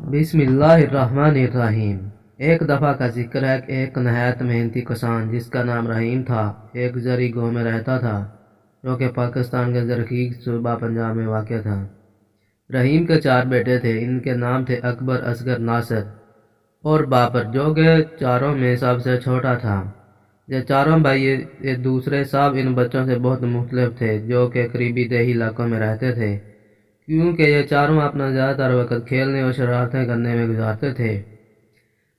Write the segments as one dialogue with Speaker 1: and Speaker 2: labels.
Speaker 1: بسم اللہ الرحمن الرحیم۔ ایک دفعہ کا ذکر ہے کہ ایک نہایت محنتی کسان جس کا نام رحیم تھا ایک زرعی گاؤں میں رہتا تھا جو کہ پاکستان کے زرخیز صوبہ پنجاب میں واقع تھا۔ رحیم کے 4 بیٹے تھے۔ ان کے نام تھے اکبر، اصغر، ناصر اور بابر، جو کہ چاروں میں سب سے چھوٹا تھا۔ یہ چاروں بھائی ایک دوسرے سب ان بچوں سے بہت مختلف تھے جو کہ قریبی دیہی علاقوں میں رہتے تھے، کیونکہ یہ چاروں اپنا زیادہ تر وقت کھیلنے اور شرارتیں کرنے میں گزارتے تھے۔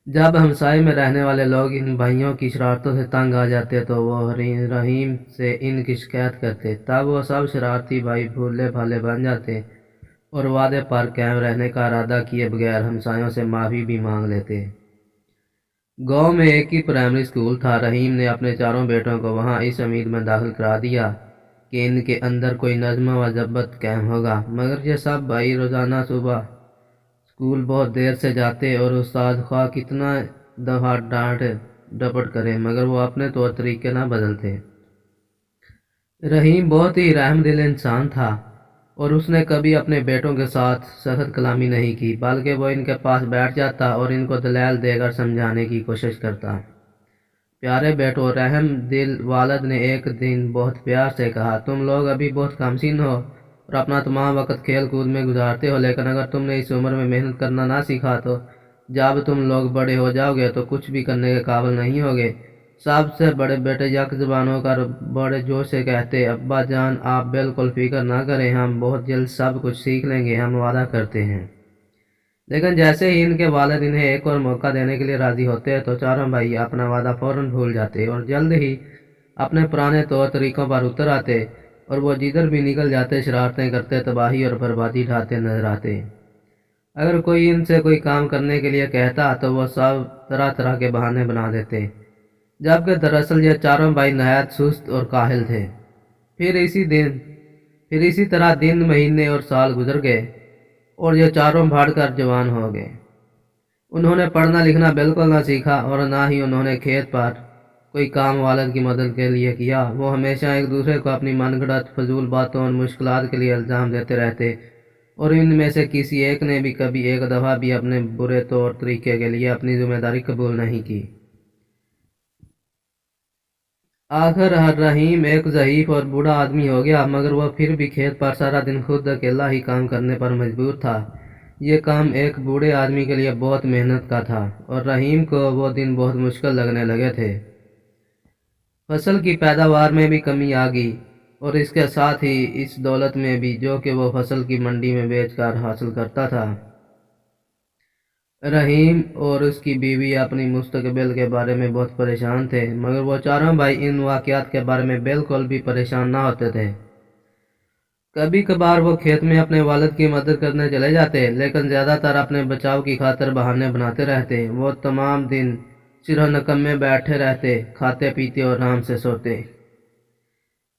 Speaker 1: جب ہمسائے میں رہنے والے لوگ ان بھائیوں کی شرارتوں سے تنگ آ جاتے تو وہ رحیم سے ان کی شکایت کرتے، تب وہ سب شرارتی بھائی بھولے بھالے بن جاتے اور وعدے پر قائم رہنے کا ارادہ کیے بغیر ہمسایوں سے معافی بھی مانگ لیتے۔ گاؤں میں ایک ہی پرائمری اسکول تھا۔ رحیم نے اپنے چاروں بیٹوں کو وہاں اس امید میں داخل کرا دیا کہ ان کے اندر کوئی نظم و ضبط قائم ہوگا، مگر یہ سب بھائی روزانہ صبح اسکول بہت دیر سے جاتے اور استاد خواہ کتنا دفعہ ڈانٹ ڈپٹ کرے مگر وہ اپنے طور طریقے نہ بدلتے۔ رحیم بہت ہی رحم دل انسان تھا اور اس نے کبھی اپنے بیٹوں کے ساتھ سخت کلامی نہیں کی، بلکہ وہ ان کے پاس بیٹھ جاتا اور ان کو دلائل دے کر سمجھانے کی کوشش کرتا۔ پیارے بیٹو، رحم دل والد نے ایک دن بہت پیار سے کہا، تم لوگ ابھی بہت کم سن ہو اور اپنا تمام وقت کھیل کود میں گزارتے ہو، لیکن اگر تم نے اس عمر میں محنت کرنا نہ سیکھا تو جب تم لوگ بڑے ہو جاؤ گے تو کچھ بھی کرنے کے قابل نہیں ہوگے۔ سب سے بڑے بیٹے یک زبان ہو کر بڑے جوش سے کہتے، ابا جان آپ بالکل فکر نہ کریں، ہم بہت جلد سب کچھ سیکھ لیں گے، ہم وعدہ کرتے ہیں۔ لیکن جیسے ہی ان کے والد انہیں ایک اور موقع دینے کے لیے راضی ہوتے تو چاروں بھائی اپنا وعدہ فوراً بھول جاتے اور جلد ہی اپنے پرانے طور طریقوں پر اتر آتے اور وہ جدھر بھی نکل جاتے شرارتیں کرتے، تباہی اور بربادی ڈھاتے نظر آتے۔ اگر کوئی ان سے کوئی کام کرنے کے لیے کہتا تو وہ سب طرح طرح کے بہانے بنا دیتے، جبکہ دراصل یہ چاروں بھائی نہایت سست اور کاہل تھے۔ پھر اسی طرح دن، مہینے اور سال گزر گئے اور یہ چاروں بڑھ کر جوان ہو گئے۔ انہوں نے پڑھنا لکھنا بالکل نہ سیکھا اور نہ ہی انہوں نے کھیت پر کوئی کام والد کی مدد کے لیے کیا۔ وہ ہمیشہ ایک دوسرے کو اپنی من گھڑت فضول باتوں اور مشکلات کے لیے الزام دیتے رہتے اور ان میں سے کسی ایک نے بھی کبھی ایک دفعہ بھی اپنے برے طور طریقے کے لیے اپنی ذمہ داری قبول نہیں کی۔ آخر رحیم ایک ضعیف اور بوڑھا آدمی ہو گیا، مگر وہ پھر بھی کھیت پر سارا دن خود اکیلا ہی کام کرنے پر مجبور تھا۔ یہ کام ایک بوڑھے آدمی کے لیے بہت محنت کا تھا اور رحیم کو وہ دن بہت مشکل لگنے لگے تھے۔ فصل کی پیداوار میں بھی کمی آ گئی اور اس کے ساتھ ہی اس دولت میں بھی جو کہ وہ فصل کی منڈی میں بیچ کر حاصل کرتا تھا۔ رحیم اور اس کی بیوی اپنی مستقبل کے بارے میں بہت پریشان تھے، مگر وہ چاروں بھائی ان واقعات کے بارے میں بالکل بھی پریشان نہ ہوتے تھے۔ کبھی کبھار وہ کھیت میں اپنے والد کی مدد کرنے چلے جاتے، لیکن زیادہ تر اپنے بچاؤ کی خاطر بہانے بناتے رہتے۔ وہ تمام دن صرف نکمے بیٹھے رہتے، کھاتے پیتے اور آرام سے سوتے۔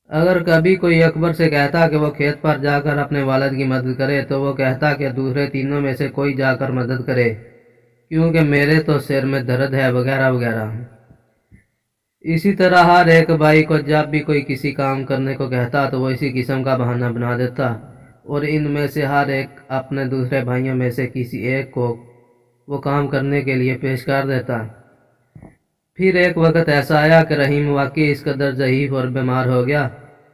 Speaker 1: اگر کبھی کوئی اکبر سے کہتا کہ وہ کھیت پر جا کر اپنے والد کی مدد کرے تو وہ کہتا کہ دوسرے تینوں میں سے کوئی جا کر مدد کرے، کیونکہ میرے تو سر میں درد ہے، وغیرہ وغیرہ۔ اسی طرح ہر ایک بھائی کو جب بھی کوئی کسی کام کرنے کو کہتا تو وہ اسی قسم کا بہانہ بنا دیتا اور ان میں سے ہر ایک اپنے دوسرے بھائیوں میں سے کسی ایک کو وہ کام کرنے کے لیے پیش کر دیتا۔ پھر ایک وقت ایسا آیا کہ رحیم واقعی اس قدر ضعیف اور بیمار ہو گیا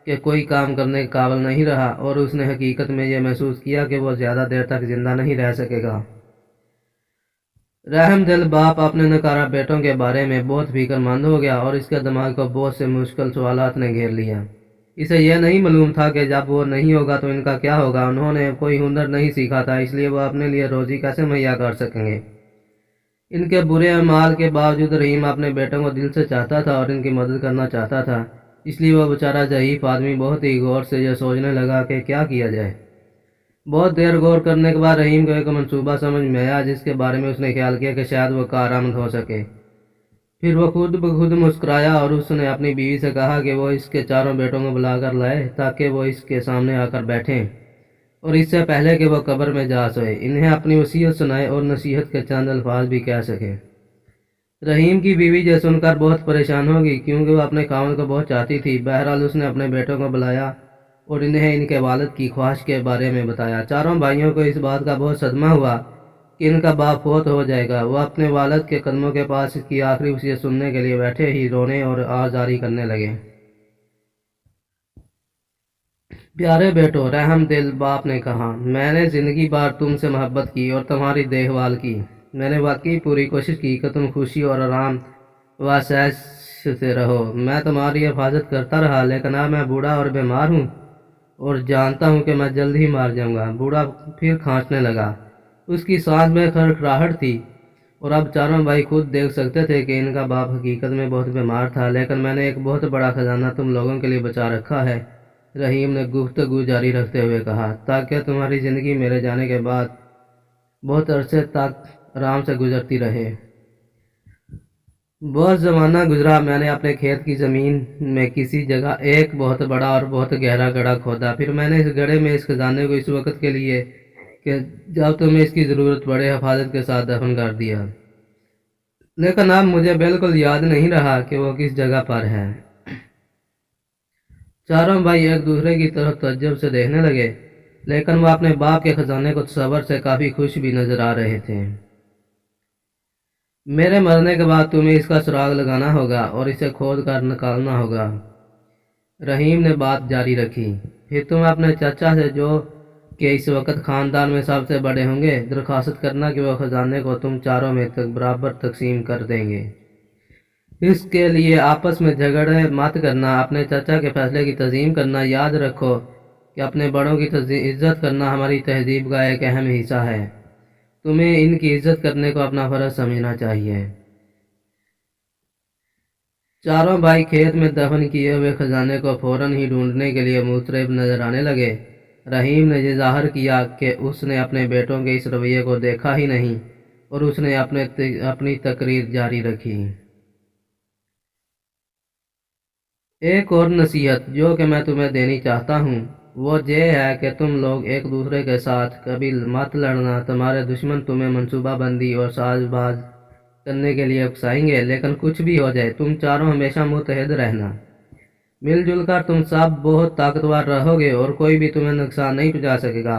Speaker 1: کہ کوئی کام کرنے کے قابل نہیں رہا اور اس نے حقیقت میں یہ محسوس کیا کہ وہ زیادہ دیر تک زندہ نہیں رہ سکے گا۔ رحم دل باپ اپنے نکارہ بیٹوں کے بارے میں بہت فکر مند ہو گیا اور اس کے دماغ کو بہت سے مشکل سوالات نے گھیر لیا۔ اسے یہ نہیں معلوم تھا کہ جب وہ نہیں ہوگا تو ان کا کیا ہوگا۔ انہوں نے کوئی ہنر نہیں سیکھا تھا، اس لیے وہ اپنے لیے روزی کیسے مہیا کر سکیں گے۔ ان کے برے اعمال کے باوجود رحیم اپنے بیٹوں کو دل سے چاہتا تھا اور ان کی مدد کرنا چاہتا تھا، اس لیے وہ بیچارہ ضعیف آدمی بہت ہی غور سے یہ سوچنے لگا کہ کیا کیا جائے۔ بہت دیر غور کرنے کے بعد رحیم کو ایک منصوبہ سمجھ میں آیا جس کے بارے میں اس نے خیال کیا کہ شاید وہ کارآمد ہو سکے۔ پھر وہ خود بخود مسکرایا اور اس نے اپنی بیوی سے کہا کہ وہ اس کے چاروں بیٹوں کو بلا کر لائے تاکہ وہ اس کے سامنے آ کر بیٹھیں اور اس سے پہلے کہ وہ قبر میں جا سوئے انہیں اپنی وصیت سنائے اور نصیحت کے چند الفاظ بھی کہہ سکے۔ رحیم کی بیوی یہ سن کر بہت پریشان ہو گئی کیونکہ وہ اپنے خاوند کو بہت چاہتی تھی۔ بہرحال اس نے اپنے بیٹوں کو بلایا اور انہیں ان کے والد کی خواہش کے بارے میں بتایا۔ چاروں بھائیوں کو اس بات کا بہت صدمہ ہوا کہ ان کا باپ فوت ہو جائے گا۔ وہ اپنے والد کے قدموں کے پاس اس کی آخری وصیت سننے کے لیے بیٹھے ہی رونے اور آزاری کرنے لگے۔ پیارے بیٹو، رحم دل باپ نے کہا، میں نے زندگی بھر تم سے محبت کی اور تمہاری دیکھ بھال کی۔ میں نے واقعی پوری کوشش کی کہ تم خوشی اور آرام و عیش سے رہو۔ میں تمہاری حفاظت کرتا رہا، لیکن اب میں بوڑھا اور بیمار ہوں اور جانتا ہوں کہ میں جلد ہی مر جاؤں گا۔ بوڑھا پھر کھانسنے لگا۔ اس کی سانس میں کھڑکھڑاہٹ تھی اور اب چاروں بھائی خود دیکھ سکتے تھے کہ ان کا باپ حقیقت میں بہت بیمار تھا۔ لیکن میں نے ایک بہت بڑا خزانہ تم لوگوں کے لیے بچا رکھا ہے، رحیم نے گفتگو جاری رکھتے ہوئے کہا، تاکہ تمہاری زندگی میرے جانے کے بعد بہت عرصے تک آرام سے گزرتی رہے۔ بہت زمانہ گزرا، میں نے اپنے کھیت کی زمین میں کسی جگہ ایک بہت بڑا اور بہت گہرا گڑھا کھودا۔ پھر میں نے اس گڑھے میں اس خزانے کو اس وقت کے لیے کہ جب تمہیں اس کی ضرورت پڑے حفاظت کے ساتھ دفن کر دیا، لیکن اب مجھے بالکل یاد نہیں رہا کہ وہ کس جگہ پر ہے۔ چاروں بھائی ایک دوسرے کی طرف تعجب سے دیکھنے لگے، لیکن وہ اپنے باپ کے خزانے کو تصور سے کافی خوش بھی نظر آ رہے تھے۔ میرے مرنے کے بعد تمہیں اس کا سراغ لگانا ہوگا اور اسے کھود کر نکالنا ہوگا، رحیم نے بات جاری رکھی۔ پھر تم اپنے چچا سے، جو کہ اس وقت خاندان میں سب سے بڑے ہوں گے، درخواست کرنا کہ وہ خزانے کو تم چاروں میں برابر تقسیم کر دیں گے۔ اس کے لیے آپس میں جھگڑے مت کرنا، اپنے چچا کے فیصلے کی تعظیم کرنا۔ یاد رکھو کہ اپنے بڑوں کی عزت کرنا ہماری تہذیب کا ایک اہم حصہ ہے۔ تمہیں ان کی عزت کرنے کو اپنا فرض سمجھنا چاہیے۔ چاروں بھائی کھیت میں دفن کیے ہوئے خزانے کو فوراً ہی ڈھونڈنے کے لیے مضطرب نظر آنے لگے۔ رحیم نے یہ ظاہر کیا کہ اس نے اپنے بیٹوں کے اس رویے کو دیکھا ہی نہیں اور اس نے اپنی تقریر جاری رکھی۔ ایک اور نصیحت جو کہ میں تمہیں دینی چاہتا ہوں وہ یہ ہے کہ تم لوگ ایک دوسرے کے ساتھ کبھی مت لڑنا۔ تمہارے دشمن تمہیں منصوبہ بندی اور ساز باز کرنے کے لیے اکسائیں گے، لیکن کچھ بھی ہو جائے تم چاروں ہمیشہ متحد رہنا۔ مل جل کر تم سب بہت طاقتور رہو گے اور کوئی بھی تمہیں نقصان نہیں پہنچا سکے گا،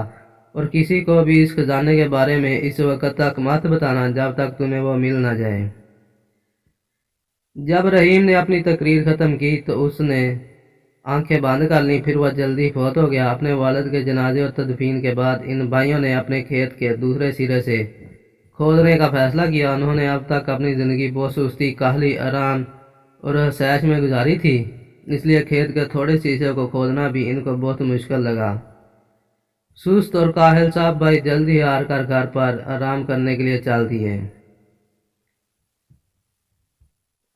Speaker 1: اور کسی کو بھی اس خزانے کے بارے میں اس وقت تک مت بتانا جب تک تمہیں وہ مل نہ جائے۔ جب رحیم نے اپنی تقریر ختم کی تو اس نے آنکھیں بند کر لیں، پھر وہ جلدی فوت ہو گیا۔ اپنے والد کے جنازے اور تدفین کے بعد ان بھائیوں نے اپنے کھیت کے دوسرے سرے سے کھودنے کا فیصلہ کیا۔ انہوں نے اب تک اپنی زندگی بہت سستی، کاہلی، آرام اور عیش میں گزاری تھی، اس لیے کھیت کے تھوڑے سے حصے کو کھودنا بھی ان کو بہت مشکل لگا۔ سست اور کاہل سب بھائی جلد ہی ہار کر گھر پر آرام کرنے کے لیے چل دیے۔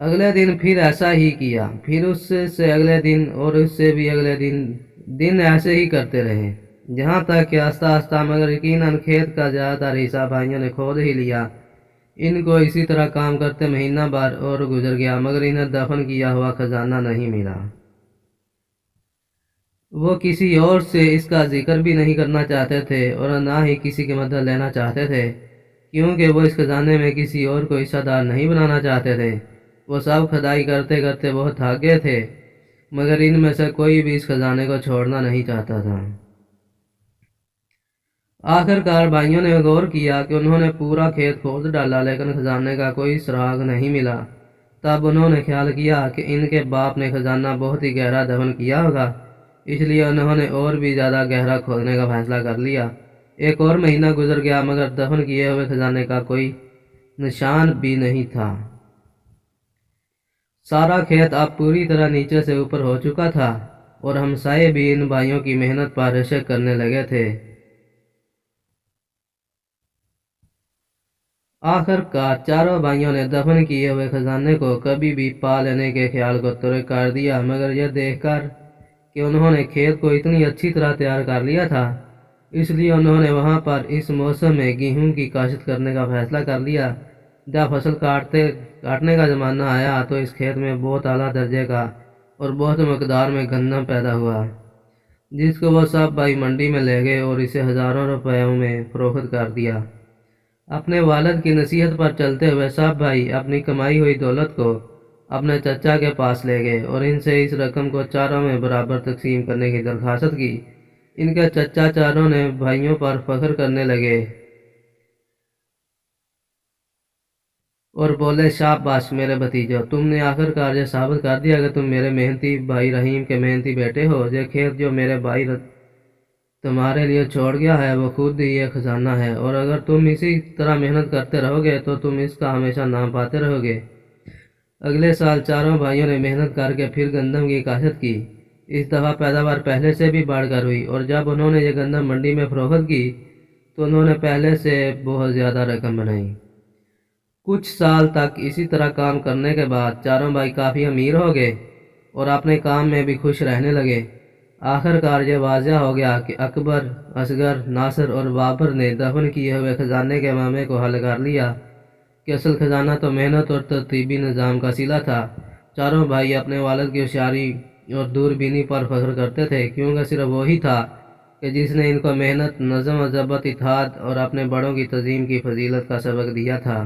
Speaker 1: اگلے دن پھر ایسا ہی کیا، پھر اس سے اگلے دن اور اس سے بھی اگلے دن ایسے ہی کرتے رہے، جہاں تک کہ آہستہ آہستہ مگر یقیناً کھیت کا زیادہ تر حصہ بھائیوں نے کھود ہی لیا۔ ان کو اسی طرح کام کرتے مہینہ بھر اور گزر گیا، مگر انہیں دفن کیا ہوا خزانہ نہیں ملا۔ وہ کسی اور سے اس کا ذکر بھی نہیں کرنا چاہتے تھے اور نہ ہی کسی کی مدد لینا چاہتے تھے، کیونکہ وہ اس خزانے میں کسی اور کو حصہ دار نہیں بنانا چاہتے تھے۔ وہ سب کھدائی کرتے کرتے بہت تھک گئے تھے، مگر ان میں سے کوئی بھی اس خزانے کو چھوڑنا نہیں چاہتا تھا۔ آخر کار بھائیوں نے غور کیا کہ انہوں نے پورا کھیت کھود ڈالا، لیکن خزانے کا کوئی سراغ نہیں ملا۔ تب انہوں نے خیال کیا کہ ان کے باپ نے خزانہ بہت ہی گہرا دفن کیا ہوگا، اس لیے انہوں نے اور بھی زیادہ گہرا کھودنے کا فیصلہ کر لیا۔ ایک اور مہینہ گزر گیا، مگر دفن کیے ہوئے خزانے کا کوئی نشان بھی نہیں تھا۔ سارا کھیت اب پوری طرح نیچے سے اوپر ہو چکا تھا اور ہمسائے بھی ان بھائیوں کی محنت پر رشک کرنے لگے تھے۔ آخر کار چاروں بھائیوں نے دفن کیے ہوئے خزانے کو کبھی بھی پا لینے کے خیال کو ترک کر دیا، مگر یہ دیکھ کر کہ انہوں نے کھیت کو اتنی اچھی طرح تیار کر لیا تھا، اس لیے انہوں نے وہاں پر اس موسم میں گیہوں کی کاشت کرنے کا فیصلہ کر لیا۔ جب فصل کاٹنے کا زمانہ آیا تو اس کھیت میں بہت اعلیٰ درجے کا اور بہت مقدار میں گندم پیدا ہوا، جس کو وہ سب بھائی منڈی میں لے گئے اور اسے ہزاروں روپیوں میں فروخت کر دیا۔ اپنے والد کی نصیحت پر چلتے ہوئے سب بھائی اپنی کمائی ہوئی دولت کو اپنے چچا کے پاس لے گئے اور ان سے اس رقم کو چاروں میں برابر تقسیم کرنے کی درخواست کی۔ ان کے چچا چاروں نے بھائیوں پر فخر کرنے لگے اور بولے شاباش میرے بھتیجو، تم نے آخر کار یہ ثابت کر دیا کہ تم میرے محنتی بھائی رحیم کے محنتی بیٹے ہو۔ یہ کھیت جو میرے بھائی تمہارے لیے چھوڑ گیا ہے وہ خود ہی ایک خزانہ ہے، اور اگر تم اسی طرح محنت کرتے رہو گے تو تم اس کا ہمیشہ نام پاتے رہو گے۔ اگلے سال چاروں بھائیوں نے محنت کر کے پھر گندم کی کاشت کی۔ اس دفعہ پیداوار پہلے سے بھی بڑھ کر ہوئی، اور جب انہوں نے یہ گندم منڈی میں فروخت کی تو انہوں نے پہلے سے بہت زیادہ رقم بنائی۔ کچھ سال تک اسی طرح کام کرنے کے بعد چاروں بھائی کافی امیر ہو گئے اور اپنے کام میں بھی خوش رہنے لگے۔ آخر کار یہ واضح ہو گیا کہ اکبر، اصغر، ناصر اور بابر نے دفن کیے ہوئے خزانے کے معاملے کو حل کر لیا کہ اصل خزانہ تو محنت اور ترتیبی نظام کا صلہ تھا۔ چاروں بھائی اپنے والد کی ہوشیاری اور دوربینی پر فخر کرتے تھے، کیونکہ صرف وہی تھا کہ جس نے ان کو محنت، نظم و ضبط، اتحاد اور اپنے بڑوں کی تعظیم کی فضیلت کا سبق دیا تھا۔